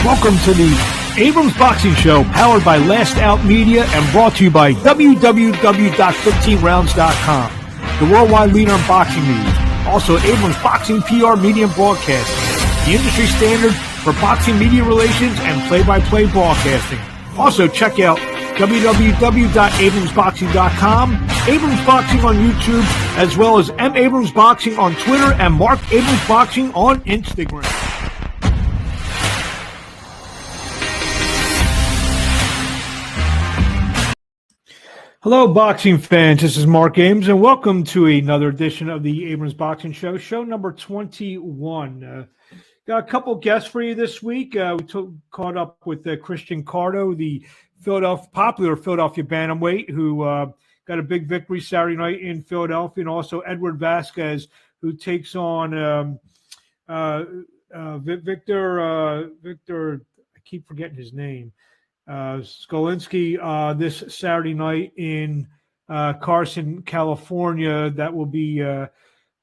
Welcome to the Abrams Boxing Show, powered by Last Out Media and brought to you by www.15rounds.com, the worldwide leader in boxing news. Also, Abrams Boxing PR Media and Broadcasting, the industry standard for boxing media relations and play-by-play broadcasting. Also, check out www.abramsboxing.com, Abrams Boxing on YouTube, as well as M. Abrams Boxing on Twitter and Marc Abrams Boxing on Instagram. Hello, boxing fans. This is Marc Abrams, and welcome to another edition of the Abrams Boxing Show, show number 21. Got a couple guests for you this week. We caught up with Christian Carto, the popular Philadelphia Bantamweight, who got a big victory Saturday night in Philadelphia, and also Edward Vazquez, who takes on Victor. I keep forgetting his name. Skolinski this Saturday night in Carson, California. That will be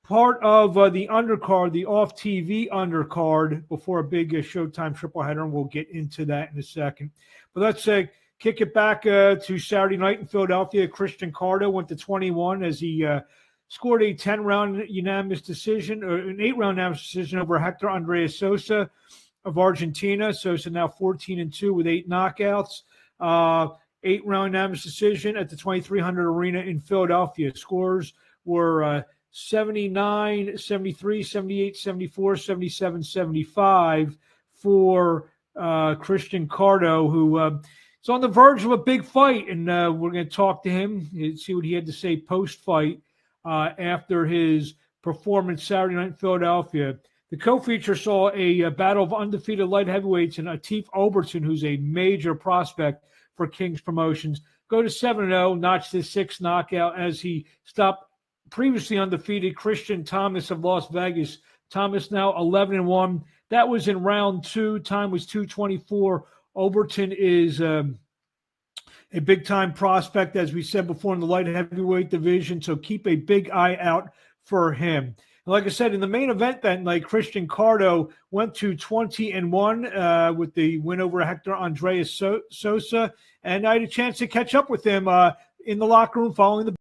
part of the undercard, the off-TV undercard before a big Showtime tripleheader, and we'll get into that in a second. But let's kick it back to Saturday night in Philadelphia. Christian Carto went to 21 as he scored a 10-round unanimous decision, or an 8-round unanimous decision over Hector Andreas Sosa of Argentina. Sosa now 14-2 with 8 knockouts. 8-round unanimous decision at the 2300 Arena in Philadelphia. Scores were 79, 73, 78, 74, 77, 75 for Christian Carto, who is on the verge of a big fight. And we're going to talk to him and see what he had to say post-fight after his performance Saturday night in Philadelphia. The co-feature saw a battle of undefeated light heavyweights and Atif Oberton, who's a major prospect for King's Promotions, go to 7-0, notched his 6th knockout as he stopped previously undefeated Christian Thomas of Las Vegas. Thomas now 11-1. That was in round 2. Time was 2:24. Oberton is a big-time prospect, as we said before, in the light heavyweight division, so keep a big eye out for him. Like I said, in the main event that night, Christian Carto went to 20-1 with the win over Hector Andreas Sosa, and I had a chance to catch up with him in the locker room following the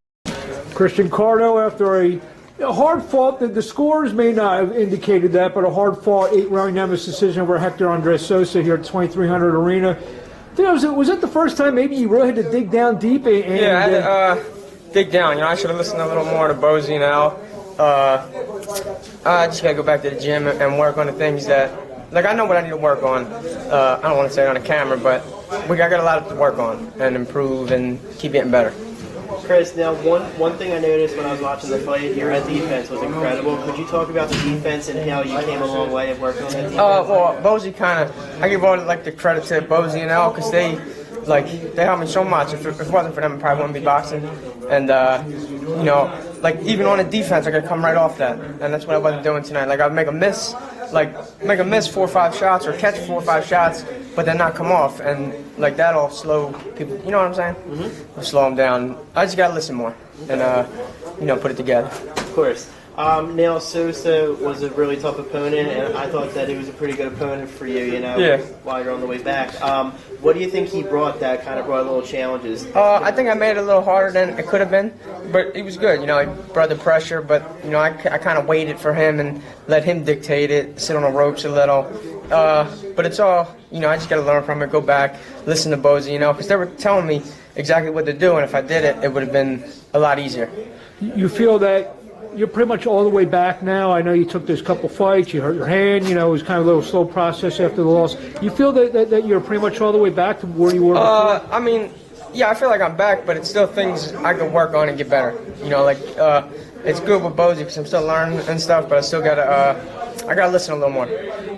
Christian Carto after a hard-fought. The scores may not have indicated that, but a hard-fought 8-round unanimous decision over Hector Andreas Sosa here at 2300 Arena. Was that the first time maybe you really had to dig down deep? I had to dig down. I should have listened a little more to Bozy and Al. I just gotta go back to the gym and work on the things that, I know what I need to work on. I don't want to say it on the camera, but I got a lot to work on and improve and keep getting better. Chris, now one thing I noticed when I was watching the fight, your defense was incredible. Could you talk about the defense and how you came a long way of working on that defense? Well, Bozy I give all the credit to Bozy and Al, because they helped me so much. If it wasn't for them, I probably wouldn't be boxing. And even on the defense, I could come right off that, and that's what I wasn't doing tonight. I'd make a miss 4 or 5 shots, or catch 4 or 5 shots, but then not come off, and that'll slow people. You know what I'm saying? Mm-hmm. Slow them down. I just gotta listen more, and put it together. Of course. Now Sosa was a really tough opponent, and I thought that he was a pretty good opponent for you. While you're on the way back. What do you think he brought that kind of brought little challenges? I think I made it a little harder than it could have been, but he was good. He brought the pressure, but I kind of waited for him and let him dictate it, sit on the ropes a little. But it's all, I just got to learn from it, go back, listen to Bozy, because they were telling me exactly what to do, and if I did it, it would have been a lot easier. You feel that you're pretty much all the way back now? I know you took those couple fights, you hurt your hand, it was kind of a little slow process after the loss. You feel that you're pretty much all the way back to where you were before? I feel like I'm back, but it's still things I could work on and get better. It's good with Bozy because I'm still learning and stuff, but I still got to listen a little more.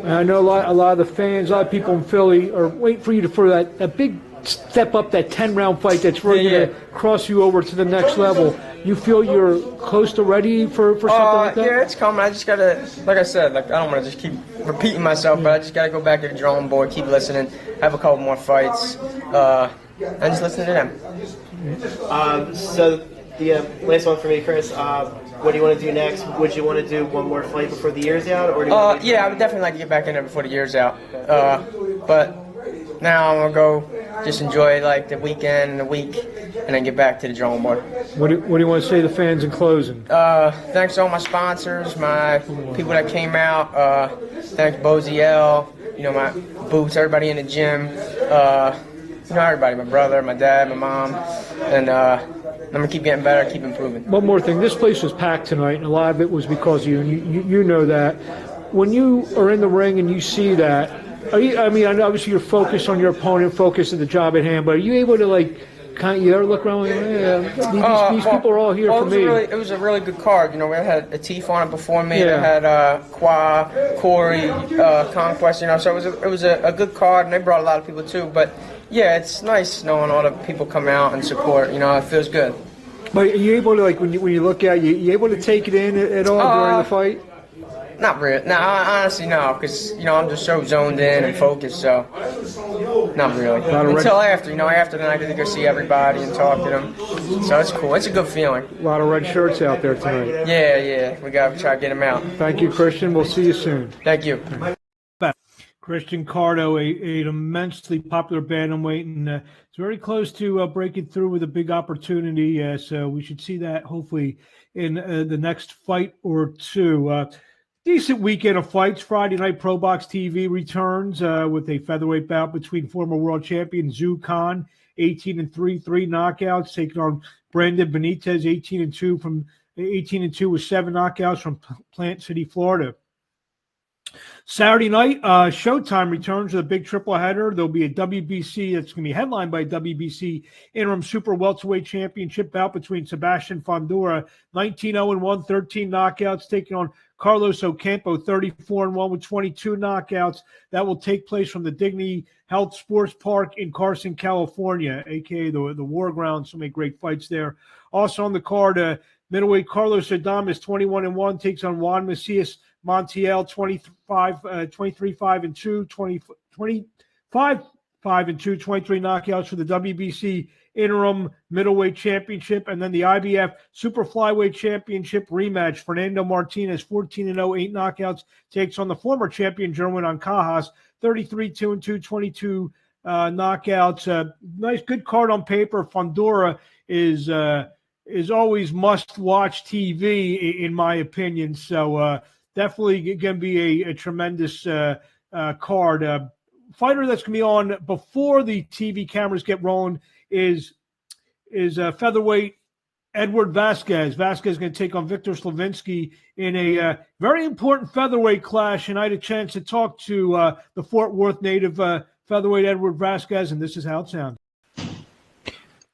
I know a lot of the fans, a lot of people in Philly are waiting for you for that big step up, that 10-round fight that's really going to cross you over to the next level. You feel you're close to ready for something like that? Yeah, it's coming. I just got to, like I said, I don't want to just keep repeating myself, but I just got to go back to the drawing board, keep listening, have a couple more fights, and just listen to them. So the last one for me, Chris. What do you want to do next? Would you want to do one more fight before the year's out, or do you I would definitely like to get back in there before the year's out. but now I'm gonna go just enjoy like the weekend and the week, and then get back to the drawing board. What do you want to say to fans in closing? Thanks to all my sponsors, my people that came out. Thanks Bozy L, my boots, everybody in the gym. Everybody, my brother, my dad, my mom, and I'm gonna keep getting better, keep improving. One more thing, this place was packed tonight, and a lot of it was because of you, and you know that. When you are in the ring and you see that, I mean, obviously you're focused on your opponent, focused on the job at hand, but are you able to you ever look around and these people are all here for me? It was a really good card. We had Atif on it before me. Yeah. They had Qua, Corey, Conquest. So it was a good card, and they brought a lot of people too. But yeah, it's nice knowing all the people come out and support. It feels good. But are you able to when you look at you able to take it in at all during the fight? Not really. No, honestly, no, because I'm just so zoned in and focused. So, not really. Until after, after then I get to go see everybody and talk to them. So it's cool. It's a good feeling. A lot of red shirts out there tonight. Yeah. We gotta try to get them out. Thank you, Christian. We'll see you soon. Thank you. Christian Carto, an immensely popular bantamweight, and it's very close to breaking through with a big opportunity. So we should see that hopefully in the next fight or two. Decent weekend of fights. Friday night, Pro Box TV returns with a featherweight bout between former world champion Zhu Khan, 18-3, 3 knockouts, taking on Brandon Benitez, 18-2 from 18-2 with 7 knockouts from Plant City, Florida. Saturday night, Showtime returns with a big triple header. There'll be a WBC that's going to be headlined by WBC Interim Super Welterweight Championship bout between Sebastian Fundora, 19-0-1, 13 knockouts, taking on Carlos Ocampo, 34-1 with 22 knockouts. That will take place from the Dignity Health Sports Park in Carson, California, a.k.a. the War Ground. So many great fights there. Also on the card, middleweight Carlos Adames, 21-1, takes on Juan Macias Montiel, 23-5-2, 25-5-2, 23 knockouts for the WBC Interim Middleweight Championship, and then the IBF Super Flyweight Championship rematch. Fernando Martinez, 14-0, 8 knockouts, takes on the former champion Jerwin Ancajas, 33-2-2, 22 knockouts. Nice, good card on paper. Fundora is always must-watch TV, in my opinion. So definitely going to be a tremendous card. Fighter that's going to be on before the TV cameras get rolling is featherweight Edward Vazquez. Vasquez is going to take on Victor Slavinsky in a very important featherweight clash, and I had a chance to talk to the Fort Worth native featherweight Edward Vazquez, and this is how it sounds.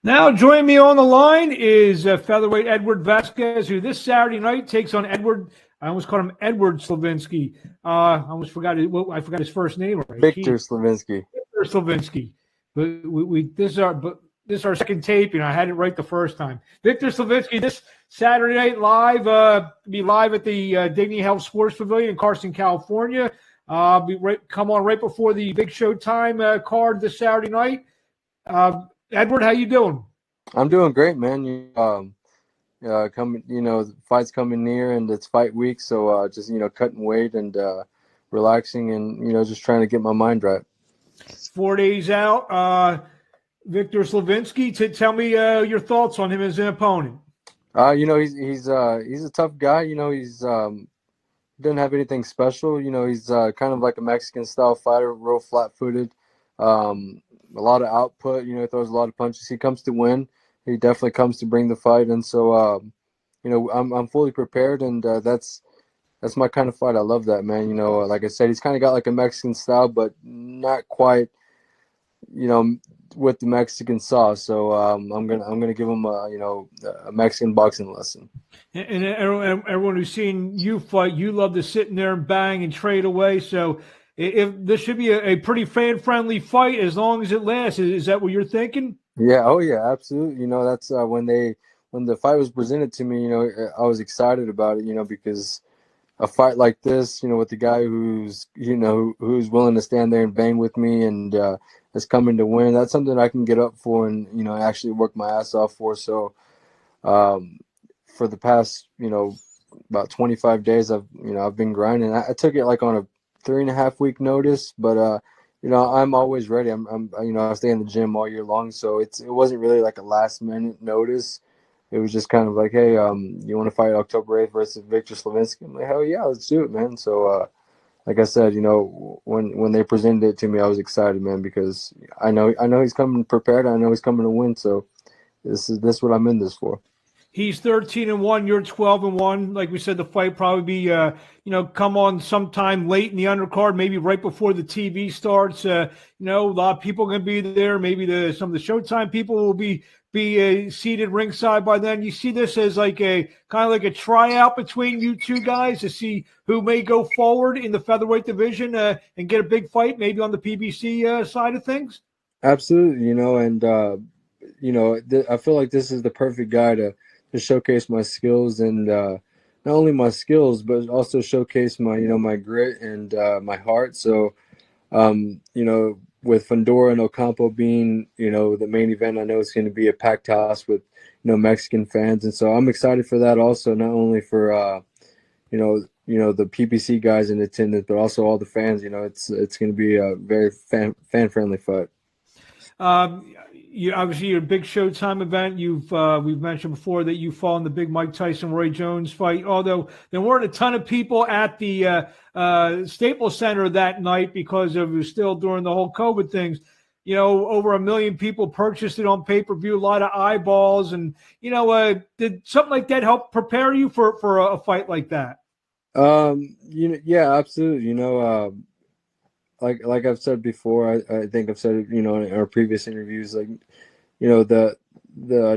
Now joining me on the line is featherweight Edward Vazquez, who this Saturday night takes on Edward. I almost called him Edward Slavinsky. I almost forgot I forgot his first name. Right? Victor Slavinsky. Victor Slavinsky. But this is our second tape. I had it right the first time. Victor Slavinsky this Saturday night live. Be live at the Dignity Health Sports Pavilion in Carson, California. Come on right before the big Showtime card this Saturday night. Edward, how you doing? I'm doing great, man. The fight's coming near and it's fight week, so just cutting weight and relaxing and just trying to get my mind right. 4 days out. Victor Slavinsky, tell me your thoughts on him as an opponent. He's a tough guy. He's doesn't have anything special. He's kind of like a Mexican style fighter, real flat-footed. A lot of output. He throws a lot of punches. He comes to win. He definitely comes to bring the fight, and so I'm fully prepared, and that's my kind of fight. I love that, man. Like I said, he's kind of got like a Mexican style, but not quite, with the Mexican sauce. So I'm gonna give him a Mexican boxing lesson. And everyone who's seen you fight, you love to sit in there and bang and trade away. So if this should be a pretty fan-friendly fight as long as it lasts. Is that what you're thinking? Yeah. Oh, yeah. Absolutely. That's when the fight was presented to me. I was excited about it. Because a fight like this, with the guy who's willing to stand there and bang with me and is coming to win. That's something I can get up for and actually work my ass off for. So, for the past about 25 days, I've been grinding. I took it like on a 3.5 week notice, but I'm always ready. I stay in the gym all year long, so it wasn't really like a last minute notice. It was just kind of like, hey, you want to fight October 8th versus Victor Slavinsky? I'm like, hell yeah, let's do it, man. So, like I said, when they presented it to me, I was excited, man, because I know he's coming prepared. I know he's coming to win. So this is what I'm in this for. He's 13-1. You're 12-1. Like we said, the fight probably be, come on sometime late in the undercard, maybe right before the TV starts. A lot of people are going to be there. Maybe some of the Showtime people will be seated ringside by then. You see this as like a kind of like a tryout between you two guys to see who may go forward in the featherweight division and get a big fight, maybe on the PBC side of things. Absolutely, and I feel like this is the perfect guy to showcase my skills and not only my skills, but also showcase my grit and my heart. So, with Fundora and Ocampo being, the main event, I know it's going to be a packed house with, Mexican fans. And so I'm excited for that also, not only for, the PPC guys in attendance, but also all the fans. It's going to be a very fan-friendly fight. Obviously, your big Showtime event. We've mentioned before that you fought in the big Mike Tyson Roy Jones fight. Although there weren't a ton of people at the Staples Center that night because it was still during the whole COVID things. Over 1 million people purchased it on pay-per-view. A lot of eyeballs, and did something like that help prepare you for a fight like that? Yeah, absolutely. Like I've said before, I think I've said it, in our previous interviews, like, the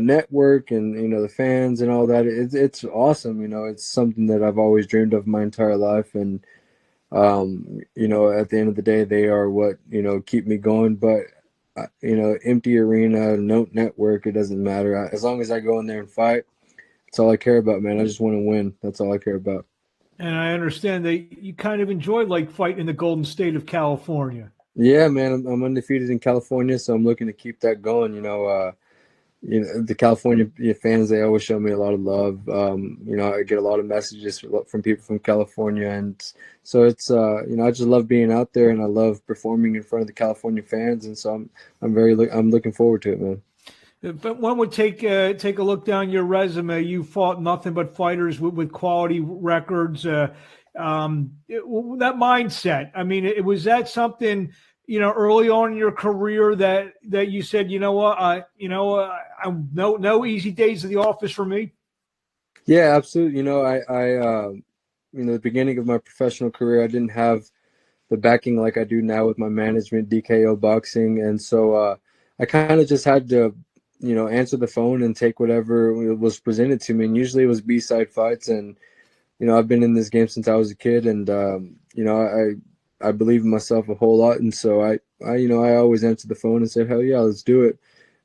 network and, the fans and all that, it's awesome. It's something that I've always dreamed of my entire life. And, at the end of the day, they are what, keep me going. But, empty arena, no network, it doesn't matter. As long as I go in there and fight, that's all I care about, man. I just want to win. That's all I care about. And I understand that you kind of enjoy like fighting in the Golden State of California. Yeah, man, I'm undefeated in California, so I'm looking to keep that going. The California fans, they always show me a lot of love. I get a lot of messages from people from California, and so it's I just love being out there, and I love performing in front of the California fans, and so I'm looking forward to it, man. But one would take a look down your resume. You fought nothing but fighters with quality records. That mindset. I mean, was that something early on in your career that you said, I'm no easy days at the office for me? Yeah, absolutely. The beginning of my professional career, I didn't have the backing like I do now with my management, DKO Boxing, and so I kind of just had to answer the phone and take whatever was presented to me. And usually it was B-side fights. And, I've been in this game since I was a kid, and, I believe in myself a whole lot. And so I always answered the phone and said, hell yeah, let's do it.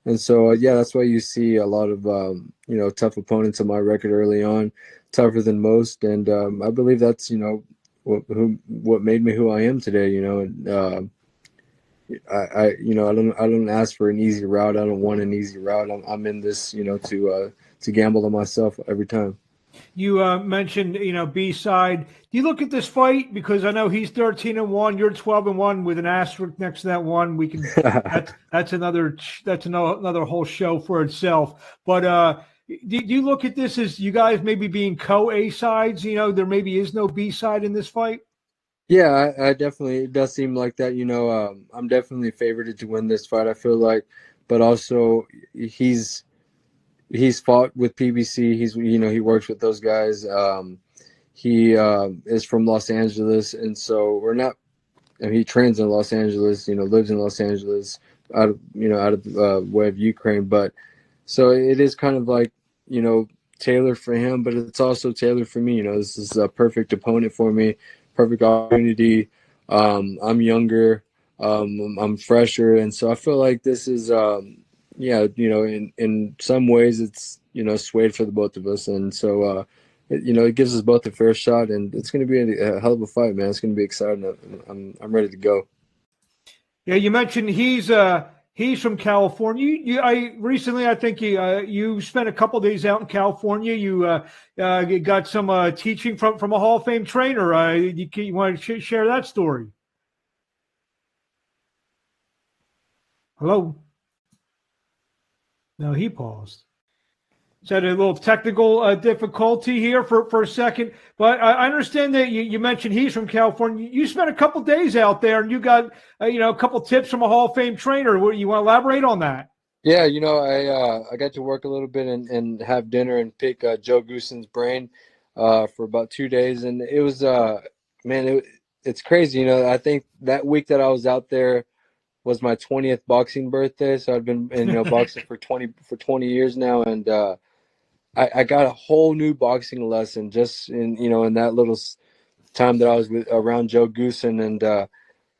And so, that's why you see a lot of, tough opponents on my record early on, tougher than most. And I believe that's, what made me who I am today, and, I don't ask for an easy route. I don't want an easy route. I'm in this, to gamble on myself every time. You mentioned, B-side. Do you look at this fight, because I know he's 13-1, you're 12-1 with an asterisk next to that one. We can that's another whole show for itself. But do you look at this as you guys maybe being co-A sides? There maybe is no B-side in this fight. Yeah, I definitely, it does seem like that. I'm definitely favored to win this fight, I feel like, but also he's fought with PBC. He works with those guys. He is from Los Angeles, and so he trains in Los Angeles, lives in Los Angeles, out of the way of Ukraine. But so it is kind of like, tailored for him, but it's also tailored for me. This is a perfect opponent for me. Perfect opportunity. I'm younger. I'm fresher, and so I feel like this is, in some ways it's swayed for the both of us, and so it gives us both a fair shot, and it's going to be a hell of a fight, man. It's going to be exciting. I'm ready to go. Yeah, you mentioned he's from California. I think you spent a couple of days out in California. You got some teaching from a Hall of Fame trainer. You want to share that story? Hello? No, he paused. So had a little technical difficulty here for a second, but I understand that you mentioned he's from California. You spent a couple days out there, and you got a couple tips from a Hall of Fame trainer. You want to elaborate on that? Yeah, I got to work a little bit and have dinner and pick Joe Goossen's brain for about 2 days, and it was man, it's crazy. I think that week that I was out there was my 20th boxing birthday, so I've been boxing for 20 years now, and I got a whole new boxing lesson just in that little time that I was around Joe Goossen, and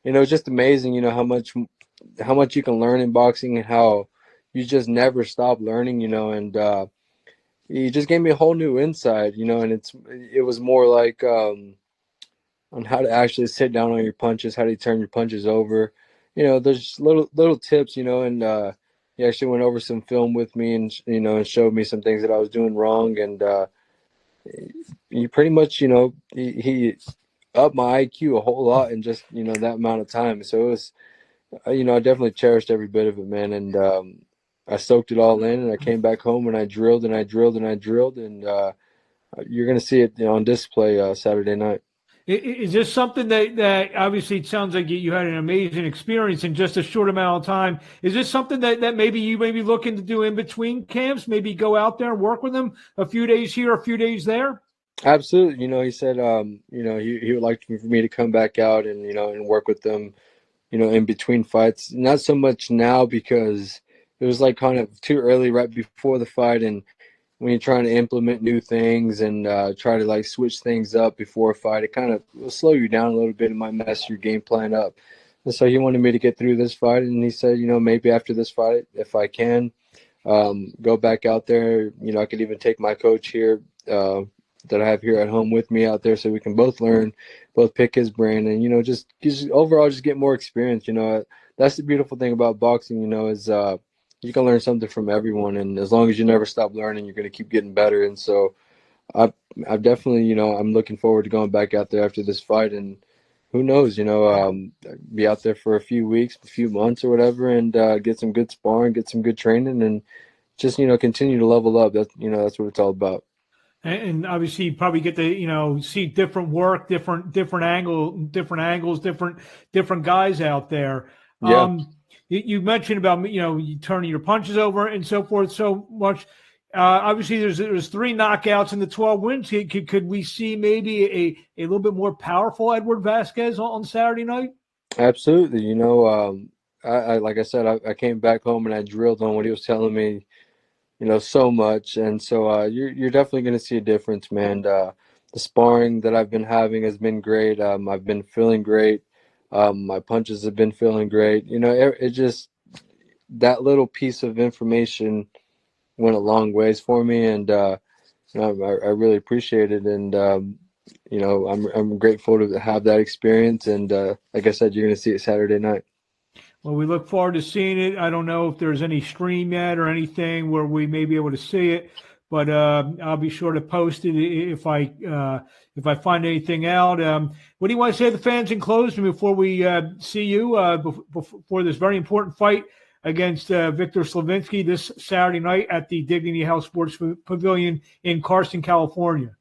it's just amazing, how much you can learn in boxing and how you just never stop learning, and he just gave me a whole new insight, and it was more like on how to actually sit down on your punches, how to turn your punches over. There's little tips, and he actually went over some film with me and and showed me some things that I was doing wrong, and he pretty much he upped my IQ a whole lot in just that amount of time. So it was I definitely cherished every bit of it, man, and I soaked it all in, and I came back home and I drilled and I drilled and I drilled, and you're going to see it on display Saturday night. Is this something that obviously it sounds like you had an amazing experience in just a short amount of time? Is this something that maybe you may be looking to do in between camps? Maybe go out there and work with them a few days here, a few days there? Absolutely. He said, he would like for me to come back out and, and work with them, in between fights. Not so much now because it was like kind of too early right before the fight, and when you're trying to implement new things and try to like switch things up before a fight, it kind of will slow you down a little bit. It might mess your game plan up. And so he wanted me to get through this fight, and he said, maybe after this fight, if I can go back out there, I could even take my coach here that I have here at home with me out there, so we can both learn, both pick his brain, and just overall just get more experience. That's the beautiful thing about boxing, is you can learn something from everyone, and as long as you never stop learning, you're going to keep getting better. And so I've definitely, I'm looking forward to going back out there after this fight, and who knows, be out there for a few weeks, a few months or whatever, and get some good sparring, get some good training, and just, continue to level up. That's what it's all about. And obviously you probably get to, see different work, different angles, different guys out there. Yeah. You mentioned about you turning your punches over and so forth so much. Obviously, there's 3 knockouts in the 12 wins. Could we see maybe a little bit more powerful Edward Vazquez on Saturday night? Absolutely. I like I said, I came back home and I drilled on what he was telling me, so much, and so you're definitely going to see a difference, man. The sparring that I've been having has been great. I've been feeling great. My punches have been feeling great. It just, that little piece of information went a long ways for me, and I really appreciate it. And I'm grateful to have that experience. And like I said, you're going to see it Saturday night. Well, we look forward to seeing it. I don't know if there's any stream yet or anything where we may be able to see it, but I'll be sure to post it if I find anything out. What do you want to say to the fans in closing before we see you before this very important fight against Victor Slavinsky this Saturday night at the Dignity Health Sports Pavilion in Carson, California?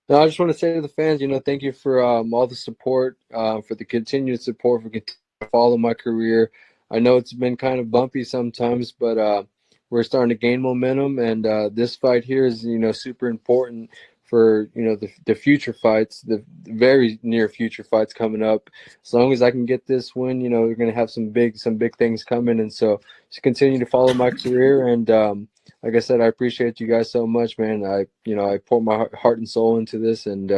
No, I just want to say to the fans, thank you for all the support, for the continued support, for continuing to follow my career. I know it's been kind of bumpy sometimes, but we're starting to gain momentum, and this fight here is, super important for, the future fights, the very near future fights coming up. As long as I can get this win, we're going to have some big things coming, and so just continue to follow my career. And like I said, I appreciate you guys so much, man. I pour my heart and soul into this, and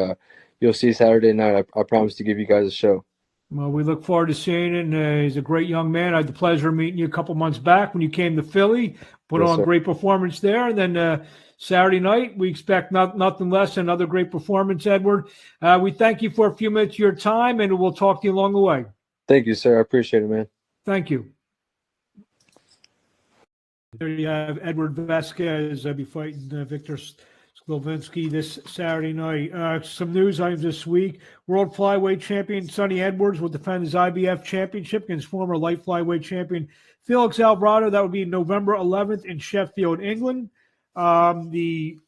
you'll see Saturday night. I promise to give you guys a show. Well, we look forward to seeing it. And he's a great young man. I had the pleasure of meeting you a couple months back when you came to Philly. Put on a great performance there. And then Saturday night, we expect nothing less than another great performance, Edward. We thank you for a few minutes of your time, and we'll talk to you along the way. Thank you, sir. I appreciate it, man. Thank you. There you have Edward Vazquez. Be fighting Victor Levinsky this Saturday night. Some news items this week. World flyweight champion Sonny Edwards will defend his IBF championship against former light flyweight champion Felix Alvarado. That would be November 11th in Sheffield, England. The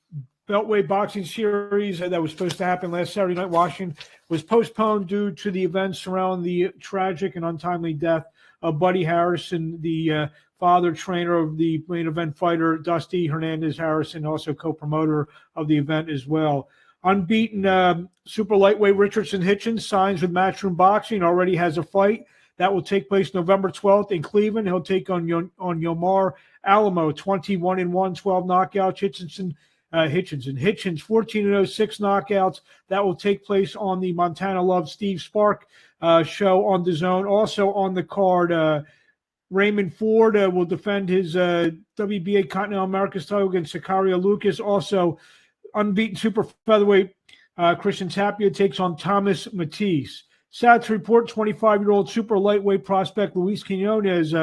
Beltway boxing series that was supposed to happen last Saturday night in Washington was postponed due to the events surrounding the tragic and untimely death of Buddy Harrison, the father trainer of the main event fighter Dusty Hernandez Harrison, also co-promoter of the event as well. Unbeaten super lightweight Richardson Hitchens signs with Matchroom Boxing, already has a fight. That will take place November 12th in Cleveland. He'll take on Yomar Alamo, 21-1, 12 knockouts. Hitchens, 14-0, 6 knockouts. That will take place on the Montana Love Steve Spark show on DAZN. Also on the card, Raymond Ford will defend his WBA Continental Americas title against Sicario Lucas. Also, unbeaten super featherweight Christian Tapia takes on Thomas Matisse. Sad to report, 25-year-old super lightweight prospect Luis Quinones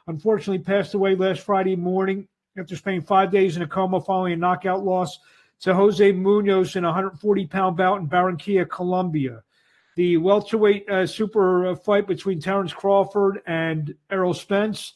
unfortunately passed away last Friday morning after spending 5 days in a coma following a knockout loss to Jose Munoz in a 140-pound bout in Barranquilla, Colombia. The welterweight super fight between Terrence Crawford and Errol Spence,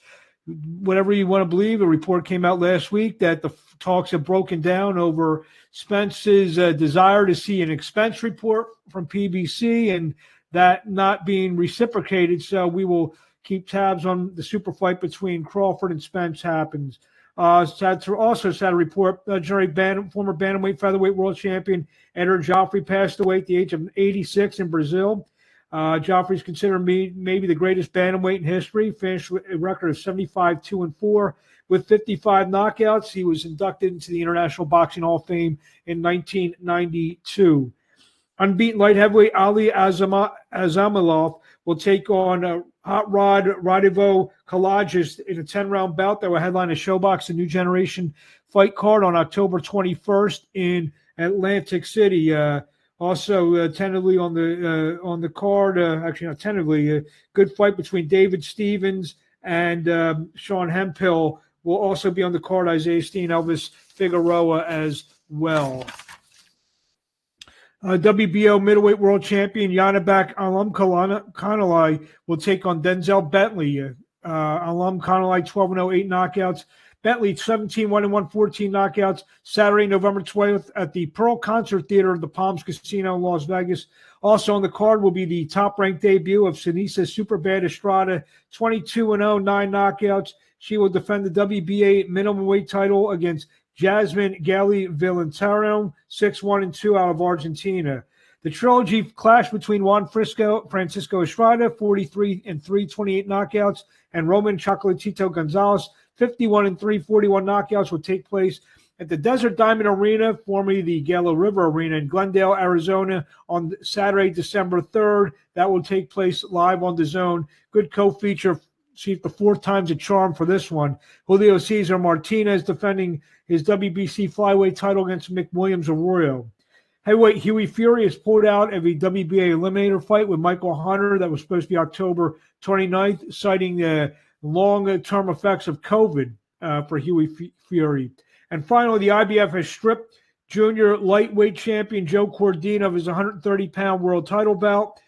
whatever you want to believe, a report came out last week that the talks have broken down over Spence's desire to see an expense report from PBC and that not being reciprocated. So we will keep tabs on the super fight between Crawford and Spence happens. Sad to report, former bantamweight featherweight world champion Edward Joffrey passed away at the age of 86 in Brazil. Joffrey is considered maybe the greatest bantamweight in history. Finished with a record of 75-2-4 with 55 knockouts. He was inducted into the International Boxing Hall of Fame in 1992. Unbeaten light heavyweight Ali Azamalov will take on Hot Rod Radivo Kalajic in a 10-round bout that will headline a ShowBox, a New Generation fight card on October 21st in Atlantic City. Also, tentatively on the card, actually not tentatively, a good fight between David Stevens and Sean Hemphill will also be on the card. Isaiah Steen, Elvis Figueroa as well. WBO middleweight world champion Yanibek Alam-Kanalai will take on Denzel Bentley. Alam-Kanalai 12-0, 8 knockouts. Bentley 17-1-1, 14 knockouts. Saturday, November 12th at the Pearl Concert Theater of the Palms Casino in Las Vegas. Also on the card will be the top-ranked debut of Sinisa Superbad Estrada, 22-0, 9 knockouts. She will defend the WBA minimum weight title against Jasmine Gali Villantarano, 6-1-2 out of Argentina. The trilogy clash between Juan Francisco Estrada, 43-3, 28 knockouts, and Roman Chocolatito Gonzalez, 51-3, 41 knockouts, will take place at the Desert Diamond Arena, formerly the Gala River Arena in Glendale, Arizona, on Saturday, December 3rd. That will take place live on DAZN. Good co-feature. See if the 4th time's a charm for this one. Julio Cesar Martinez defending his WBC flyweight title against McWilliams Arroyo. Heavyweight Huey Fury has pulled out of a WBA eliminator fight with Michael Hunter that was supposed to be October 29th, citing the long-term effects of COVID for Huey Fury. And finally, the IBF has stripped junior lightweight champion Joe Cordina of his 130-pound world title bout.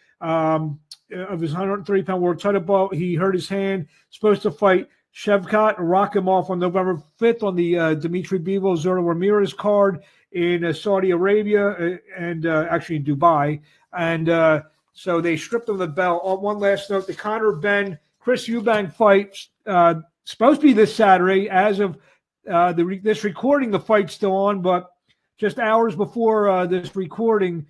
He hurt his hand. Supposed to fight Shavkat Rakhimov on November 5th on the Dimitri Bivol Zurdo Ramirez card in Saudi Arabia and actually in Dubai. And so they stripped him of the belt. One last note, the Conor Ben Chris Eubank fight supposed to be this Saturday. As of this recording, the fight's still on, but just hours before this recording,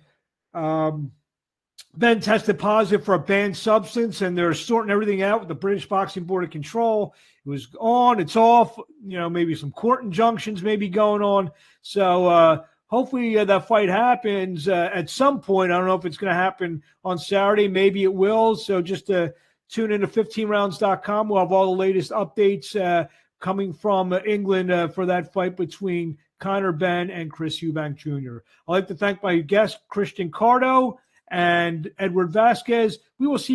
Ben tested positive for a banned substance, and they're sorting everything out with the British Boxing Board of Control. It was on, it's off, maybe some court injunctions may be going on. So hopefully that fight happens at some point. I don't know if it's going to happen on Saturday. Maybe it will. So just tune in to 15rounds.com. We'll have all the latest updates coming from England for that fight between Conor Ben and Chris Eubank Jr. I'd like to thank my guest, Christian Carto, and Edward Vazquez. We will see